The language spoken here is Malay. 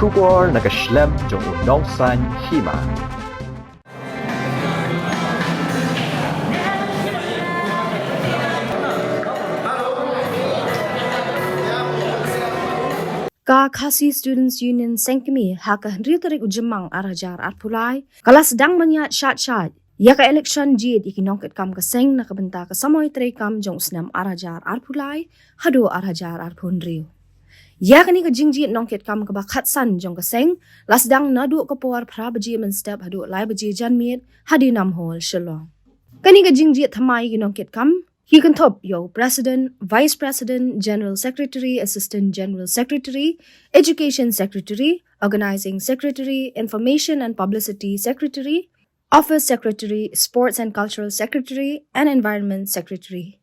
Trubor nakaslem jong unongsan Hima. Ka Khasi Students Union Sengkemi haka hendritarik ujemang arajar arpulai kala sedang manyat Shaid ya ka Ilekshon Jied iki Nongkitkam ka seng na kabenta ka samoy trekam jong usnam arajar arpulai hado arajar arpundriu ya kani ka jingjit Nongkitkam ka bakhatsan jong ka seng lasdang nadu ka por prabaji men step hado lai baji janmit hadi namhol shalom kani ka jingjit thamai ki Nongkitkam He can top yo President, Vice President, General Secretary, Assistant General Secretary, Education Secretary, Organizing Secretary, Information and Publicity Secretary, Office Secretary, Sports and Cultural Secretary, and Environment Secretary.